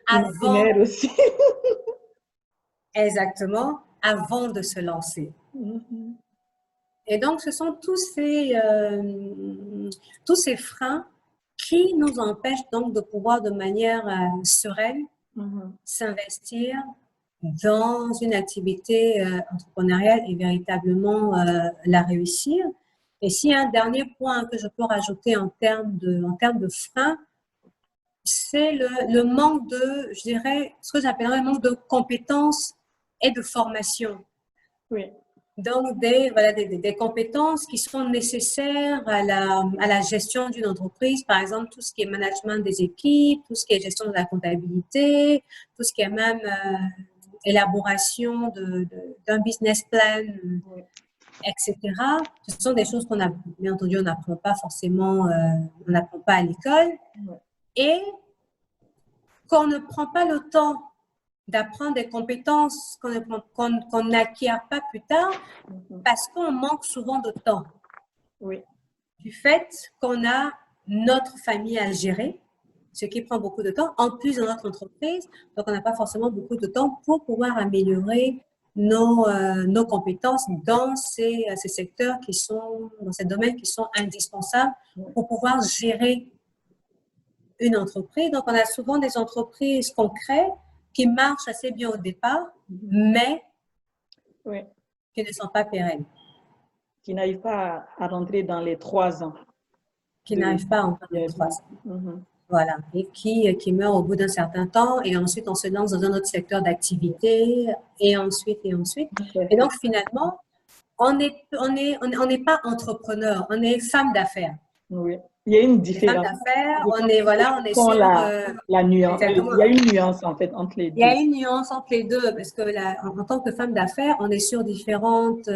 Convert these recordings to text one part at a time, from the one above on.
avant, Imaginaire aussi. exactement, avant de se lancer. Mhm. Et donc, ce sont tous ces freins qui nous empêchent donc de pouvoir de manière sereine Mhm. s'investir dans une activité entrepreneuriale et véritablement la réussir. Et s'il y a un dernier point que je peux rajouter en termes de freins, c'est le manque de, je dirais, ce que j'appellerais le manque de compétences et de formation. Oui. Donc, voilà, des compétences qui sont nécessaires à la gestion d'une entreprise, par exemple, tout ce qui est management des équipes, tout ce qui est gestion de la comptabilité, tout ce qui est même élaboration d'un business plan, Oui. etc. Ce sont des choses qu'on a, bien entendu, on n'apprend pas forcément, on n'apprend pas à l'école Oui. et qu'on ne prend pas le temps d'apprendre des compétences qu'on n'acquiert pas plus tard Mhm. parce qu'on manque souvent de temps. Oui. Du fait qu'on a notre famille à gérer, ce qui prend beaucoup de temps, en plus de notre entreprise. Donc, on n'a pas forcément beaucoup de temps pour pouvoir améliorer nos compétences dans ces secteurs qui sont, dans ces domaines qui sont indispensables pour pouvoir gérer une entreprise. Donc, on a souvent des entreprises qu'on crée qui marchent assez bien au départ, mais Oui. qui ne sont pas pérennes, Qui n'arrive pas à rentrer dans les 3 ans qui de n'arrivent pas à entrer dans 3 ans. Mhm. Voilà, et qui meurt au bout d'un certain temps, et ensuite on se lance dans un autre secteur d'activité, et ensuite, et ensuite. Et donc finalement, on n'est pas entrepreneur, on est femme d'affaires. Oui. Il y a une Les femmes différence. d'affaires, Je on pense est, que c'est voilà, on est font sur, la nuance. exactement. Il y a une nuance en fait entre les Il y a deux. une nuance entre les deux, parce que en tant que femme d'affaires, on est sur différentes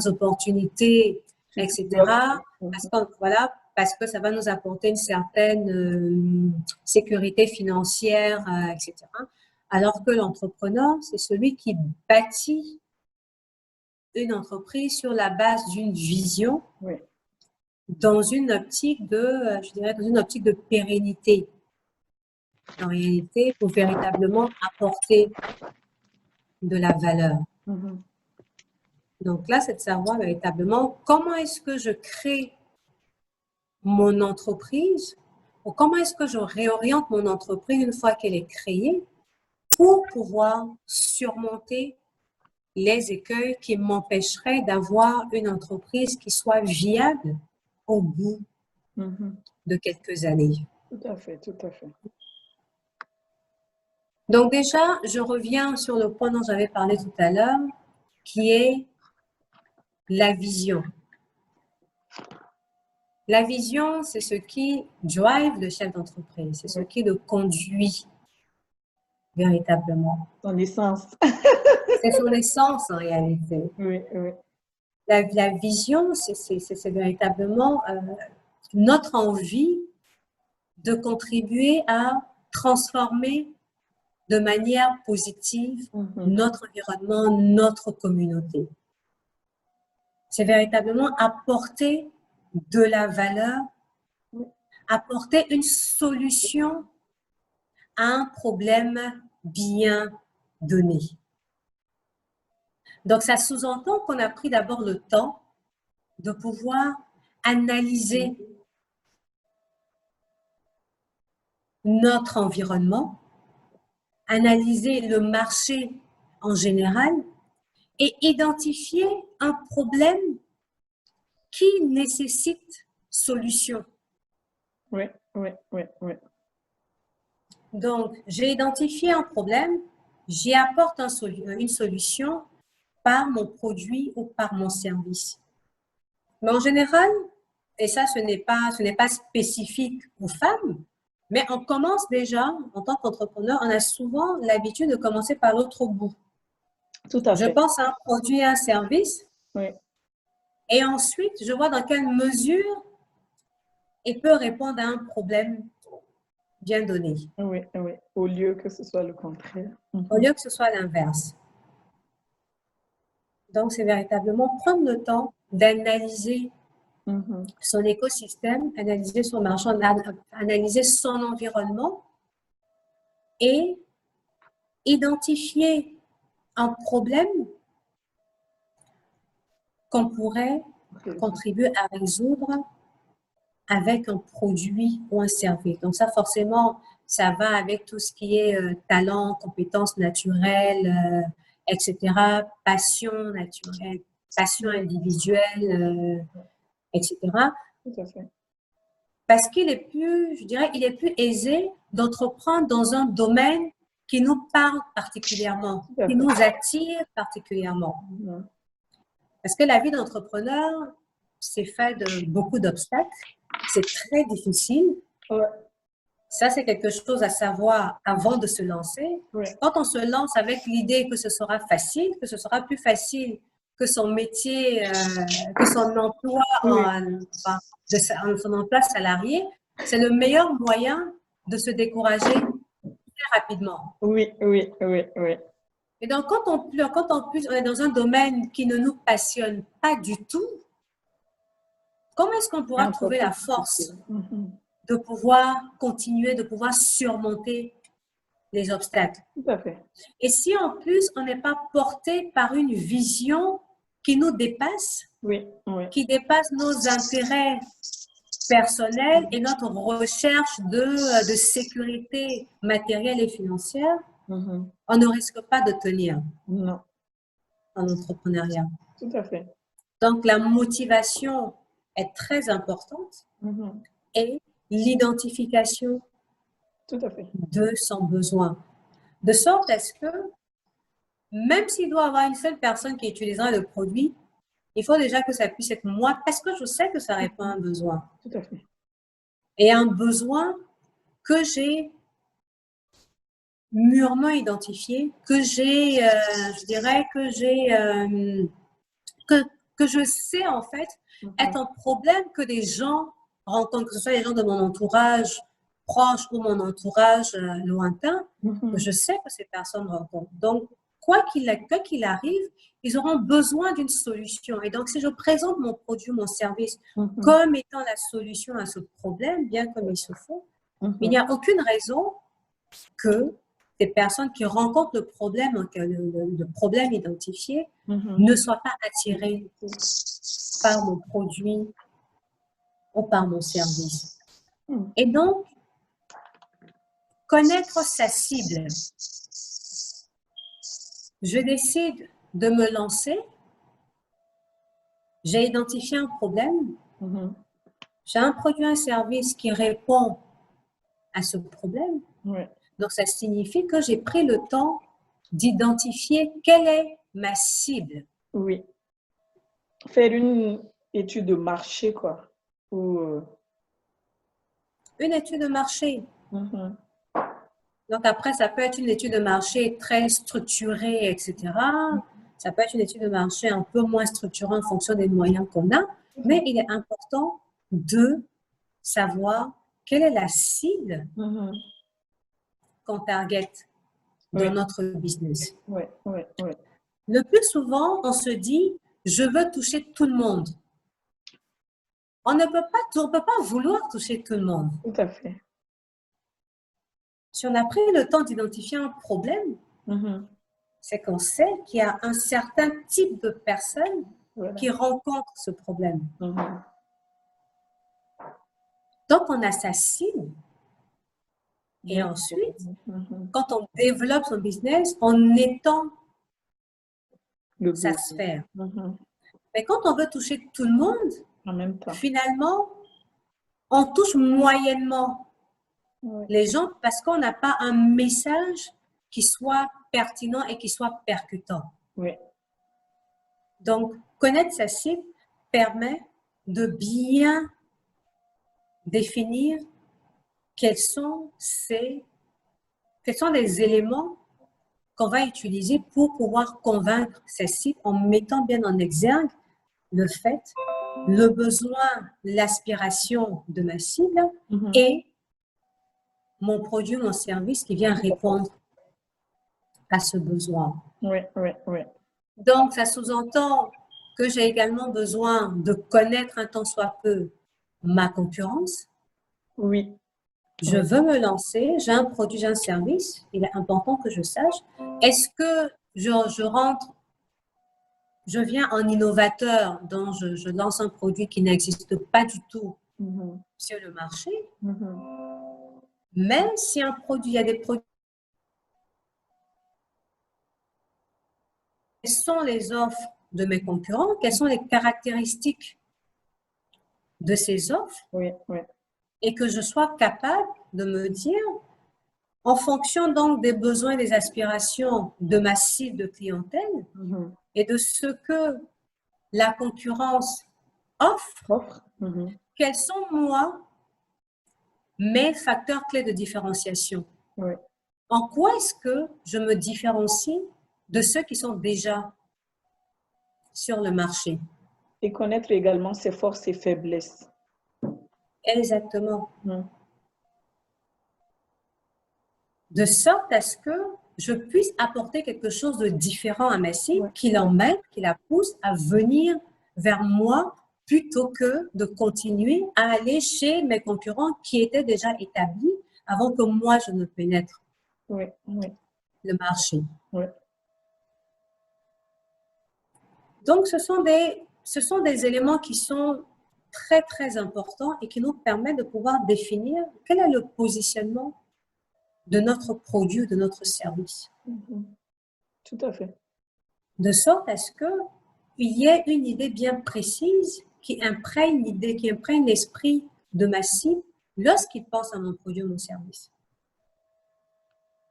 opportunités, Tu développes. etc. Mhm. Voilà, parce que ça va nous apporter une certaine sécurité financière, etc. Alors que l'entrepreneur, c'est celui qui bâtit une entreprise sur la base d'une vision, Oui. dans une optique je dirais, dans une optique de pérennité. En réalité, pour véritablement apporter de la valeur. Mhm. Donc là, c'est de savoir véritablement comment est-ce que je crée mon entreprise ou comment est-ce que je réoriente mon entreprise une fois qu'elle est créée pour pouvoir surmonter les écueils qui m'empêcheraient d'avoir une entreprise qui soit viable au bout Mhm. de quelques années. Tout à fait, tout à fait. Donc déjà, je reviens sur le point dont j'avais parlé tout à l'heure, qui est la vision. La vision, c'est ce qui drive le chef d'entreprise, c'est ce Oui. qui le conduit véritablement. Son essence. C'est son essence en réalité. Oui, oui. La vision, c'est véritablement notre envie de contribuer à transformer de manière positive Mhm. notre environnement, notre communauté. C'est véritablement apporter de la valeur, apporter une solution à un problème bien donné. Donc, ça sous-entend qu'on a pris d'abord le temps de pouvoir analyser notre environnement, analyser le marché en général et identifier un problème qui nécessite solution. Oui, oui, oui, oui. Donc, j'ai identifié un problème, j'y apporte une solution par mon produit ou par mon service. Mais en général, et ça, ce n'est pas spécifique aux femmes, mais on commence déjà, en tant qu'entrepreneur, on a souvent l'habitude de commencer par l'autre bout. Tout à Je fait. pense à un produit et un service, Oui. et ensuite, je vois dans quelle mesure il peut répondre à un problème bien donné, Oui, oui. Au lieu que ce soit le contraire. au Mhm. lieu que ce soit l'inverse. Donc, c'est véritablement prendre le temps d'analyser Mhm. son écosystème, analyser son marché, analyser son environnement et identifier un problème qu'on pourrait contribuer à résoudre avec un produit ou un service. Donc ça, forcément, ça va avec tout ce qui est talent, compétences naturelles, etc., passion naturelle, passion individuelle, etc. Tout à fait. Parce qu'il est plus, je dirais, il est plus aisé d'entreprendre dans un domaine qui nous parle particulièrement, qui nous attire particulièrement. Parce que la vie d'entrepreneur, c'est fait de beaucoup d'obstacles, c'est très difficile. Ouais. Ça, c'est quelque chose à savoir avant de se lancer. Ouais. Quand on se lance avec l'idée que ce sera facile, que ce sera plus facile que son métier, que son emploi, son emploi salarié, c'est le meilleur moyen de se décourager très rapidement. Oui, oui, oui, oui. Et donc, quand on est dans un domaine qui ne nous passionne pas du tout, comment est-ce qu'on pourra trouver la force de pouvoir continuer, de pouvoir surmonter les obstacles? Tout à fait. Et si en plus, on n'est pas porté par une vision qui nous dépasse, oui, oui. qui dépasse nos intérêts personnels et notre recherche de sécurité matérielle et financière, on ne risque pas de tenir Non. en entrepreneuriat. Tout à fait. Donc, la motivation est très importante et l'identification Tout à fait. de son besoin. De sorte à ce que, même s'il doit y avoir une seule personne qui utilisera le produit, il faut déjà que ça puisse être moi, parce que je sais que ça répond à un besoin. Tout à fait. Et un besoin que j'ai mûrement identifié, que j'ai, je dirais que j'ai, que je sais en fait être un problème que des gens rencontrent, que ce soit les gens de mon entourage proche ou mon entourage lointain, que je sais que ces personnes rencontrent. Donc, quoi qu'il arrive, ils auront besoin d'une solution. Et donc, si je présente mon produit, mon service comme étant la solution à ce problème, bien comme il se faut, il n'y a aucune raison que des personnes qui rencontrent le problème identifié ne soient pas attirées par mon produit ou par mon service. Et donc, connaître sa cible. Je décide de me lancer. J'ai identifié un problème. J'ai un produit, un service qui répond à ce problème. Donc, ça signifie que j'ai pris le temps d'identifier quelle est ma cible. Oui. Faire une étude de marché, quoi. Ou... Une étude de marché. Donc, après, ça peut être une étude de marché très structurée, etc. Ça peut être une étude de marché un peu moins structurée en fonction des moyens qu'on a. Mais il est important de savoir quelle est la cible qu'on target dans notre business. Le plus souvent, on se dit, je veux toucher tout le monde. On ne peut pas vouloir toucher tout le monde. Tout à fait. Si on a pris le temps d'identifier un problème, c'est qu'on sait qu'il y a un certain type de personnes qui rencontrent ce problème. Donc, on a sa cible. Et ensuite, quand on développe son business, on étend sa sphère. Mais quand on veut toucher tout le monde, en même temps, finalement, on touche moyennement les gens parce qu'on n'a pas un message qui soit pertinent et qui soit percutant. Donc, connaître sa cible permet de bien définir quels sont les éléments qu'on va utiliser pour pouvoir convaincre sa cible en mettant bien en exergue le fait, le besoin, l'aspiration de ma cible et mon produit, mon service qui vient répondre à ce besoin. Donc, ça sous-entend que j'ai également besoin de connaître un tant soit peu ma concurrence. Je veux me lancer, j'ai un produit, j'ai un service. Il est important que je sache, est-ce que je rentre, je viens en innovateur, donc je lance un produit qui n'existe pas du tout sur le marché, mais si un produit, il y a des produits, quelles sont les offres de mes concurrents, quelles sont les caractéristiques de ces offres, Oui, oui. et que je sois capable de me dire, en fonction donc des besoins, des aspirations de ma cible de clientèle et de ce que la concurrence offre, quels sont, moi, mes facteurs clés de différenciation? Oui. En quoi est-ce que je me différencie de ceux qui sont déjà sur le marché? Et connaître également ses forces et faiblesses. Exactement. De sorte à ce que je puisse apporter quelque chose de différent à ma cible, qui l'emmène, qui la pousse à venir vers moi plutôt que de continuer à aller chez mes concurrents qui étaient déjà établis avant que moi je ne pénètre le marché. Donc, ce sont des éléments qui sont très, très importants et qui nous permettent de pouvoir définir quel est le positionnement de notre produit ou de notre service. Tout à fait. De sorte à ce qu'il y ait une idée bien précise qui imprègne l'idée, qui imprègne l'esprit de ma cible lorsqu'il pense à mon produit ou mon service.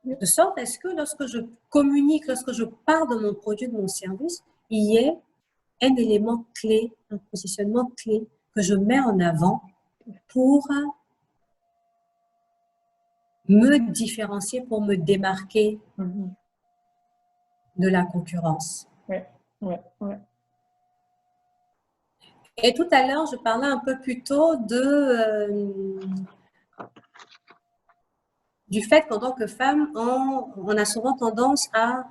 De sorte à ce que lorsque je communique, lorsque je parle de mon produit, de mon service, il y ait un élément clé, un positionnement clé que je mets en avant pour me différencier, pour me démarquer de la concurrence. Et tout à l'heure, je parlais un peu plus tôt du fait qu'en tant que femme, on a souvent tendance à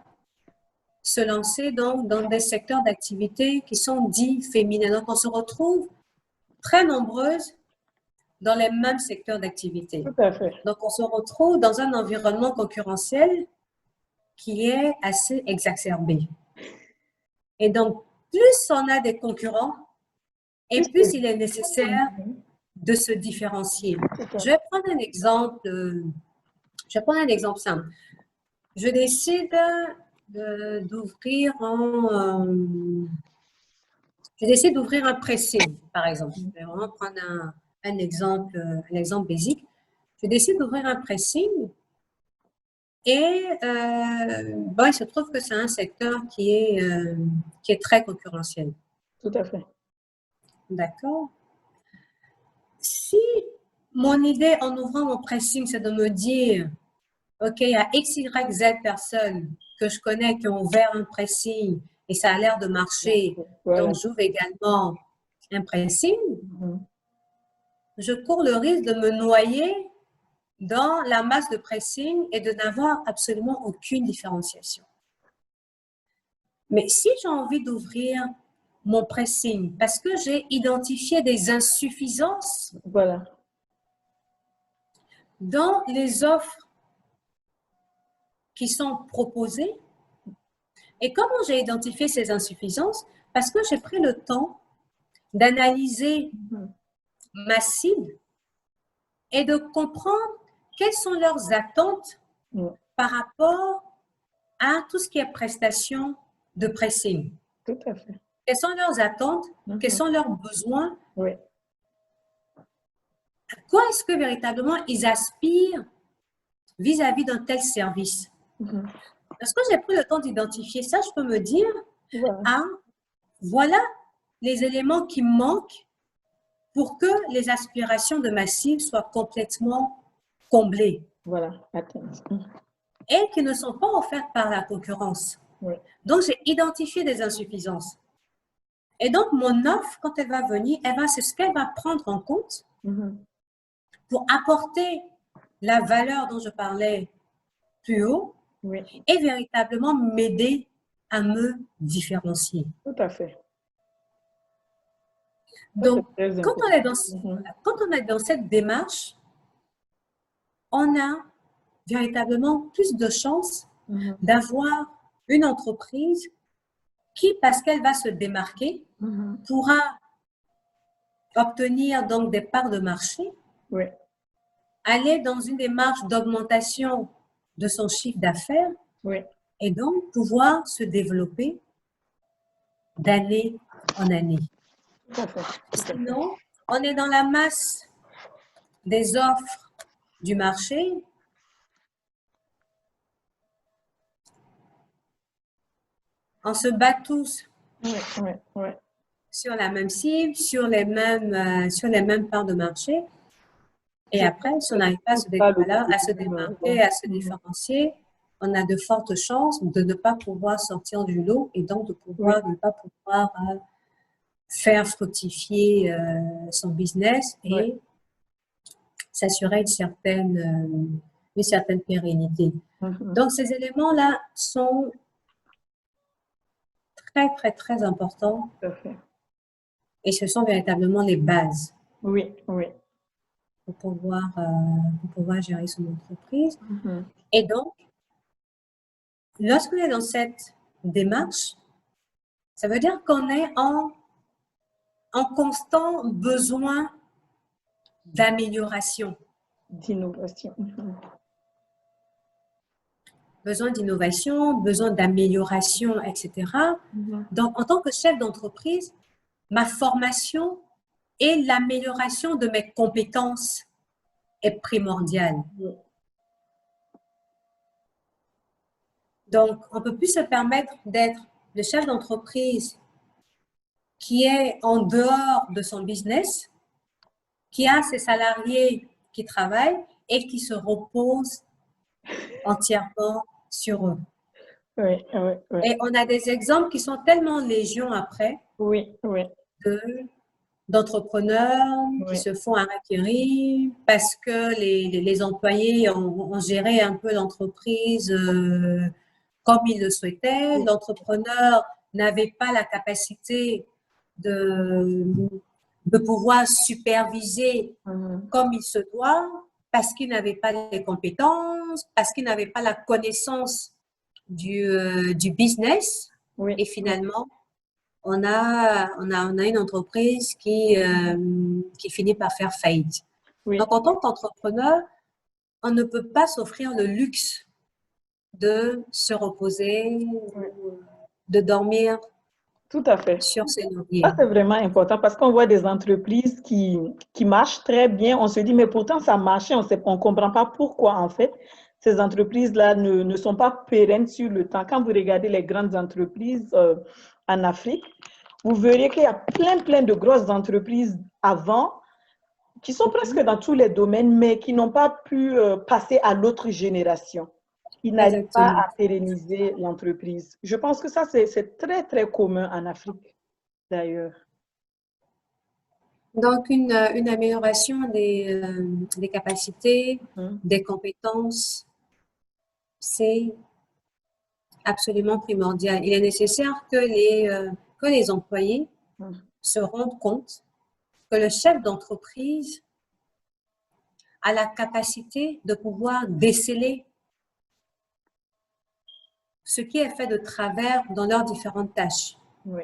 se lancer dans des secteurs d'activité qui sont dits féminins. Donc, on se retrouve très nombreuses dans les mêmes secteurs d'activité. Tout à fait. Donc, on se retrouve dans un environnement concurrentiel qui est assez exacerbé. Et donc, plus on a des concurrents, et plus il est nécessaire de se différencier. Je vais prendre un exemple simple. Je décide d'ouvrir un pressing, par exemple. Je vais vraiment prendre un exemple basique. Je décide d'ouvrir un pressing et il se trouve que c'est un secteur qui est très concurrentiel. Tout à fait. D'accord. Si mon idée en ouvrant mon pressing, c'est de me dire, OK, il y a X, Y, Z personnes que je connais qui ont ouvert un pressing et ça a l'air de marcher, donc j'ouvre également un pressing, je cours le risque de me noyer dans la masse de pressing et de n'avoir absolument aucune différenciation. Mais si j'ai envie d'ouvrir mon pressing parce que j'ai identifié des insuffisances dans les offres qui sont proposées, et comment j'ai identifié ces insuffisances? Parce que j'ai pris le temps d'analyser ma cible et de comprendre quelles sont leurs attentes par rapport à tout ce qui est prestation de pressing. Tout à fait. Quelles sont leurs attentes? Quels sont leurs besoins? Oui. À quoi est-ce que véritablement ils aspirent vis-à-vis d'un tel service? Parce que j'ai pris le temps d'identifier ça, je peux me dire, voilà les éléments qui manquent pour que les aspirations de ma cible soient complètement comblées. Voilà, et qui ne sont pas offertes par la concurrence. Donc, j'ai identifié des insuffisances. Et donc, mon offre, quand elle va venir, c'est ce qu'elle va prendre en compte pour apporter la valeur dont je parlais plus haut et véritablement m'aider à me différencier. Tout à fait. Donc, quand on est dans cette démarche, on a véritablement plus de chances Mhm. d'avoir une entreprise qui, parce qu'elle va se démarquer, Mhm. pourra obtenir donc des parts de marché, Oui, aller dans une démarche d'augmentation de son chiffre d'affaires oui, et donc pouvoir se développer d'année en année. tout à fait, tout à fait. Sinon, on est dans la masse des offres du marché. On se bat tous Oui, oui, oui. sur la même cible, sur les mêmes parts de marché. Et Je après, pense si que on n'arrive pas c'est ça le à se problème. démarquer, à se Mhm. différencier, on a de fortes chances de ne pas pouvoir sortir du lot et donc Oui, de ne pas pouvoir faire fructifier son business oui. et s'assurer une certaine pérennité. Mhm. Donc, ces éléments-là sont très, très, très importants Tout à fait. et ce sont véritablement les bases Oui, oui. pour pouvoir gérer son entreprise. Mhm. Et donc, lorsqu'on est dans cette démarche, ça veut dire qu'on est en constant besoin d'amélioration, D'innovation. Mhm. besoin d'innovation, besoin d'amélioration, etc. Mhm. Donc, en tant que chef d'entreprise, ma formation et l'amélioration de mes compétences est primordiale. Oui, Donc, on ne peut plus se permettre d'être le chef d'entreprise qui est en dehors de son business, qui a ses salariés qui travaillent et qui se repose entièrement sur eux. oui, oui, oui. Et on a des exemples qui sont tellement légion après Oui, oui, de- d'entrepreneurs qui oui. se font acquérir parce que les employés ont géré un peu l'entreprise comme ils le souhaitaient. Oui. L'entrepreneur n'avait pas la capacité de, de pouvoir superviser Mhm. comme il se doit parce qu'il n'avait pas les compétences, parce qu'il n'avait pas la connaissance du business. Oui, Et oui, finalement, on a une entreprise qui finit par faire faillite. oui. Donc, en tant qu'entrepreneur, on ne peut pas s'offrir le luxe de se reposer, Oui. de dormir Tout à fait. sur ses Ça, lauriers. c'est vraiment important parce qu'on voit des entreprises qui marchent très bien. On se dit, mais pourtant, ça marchait. On ne comprend pas pourquoi, en fait, ces entreprises-là ne sont pas pérennes sur le temps. Quand vous regardez les grandes entreprises en Afrique, vous verrez qu'il y a plein de grosses entreprises avant qui sont presque dans tous les domaines, mais qui n'ont pas pu passer à l'autre génération. Ils n'arrivent pas Exactement. à pérenniser l'entreprise. Je pense que ça, c'est très, très commun en Afrique, d'ailleurs. Donc, une amélioration des capacités, Mhm. des compétences, c'est absolument primordial. Il est nécessaire que les employés Mhm. se rendent compte que le chef d'entreprise a la capacité de pouvoir déceler ce qui est fait de travers dans leurs différentes tâches. Oui,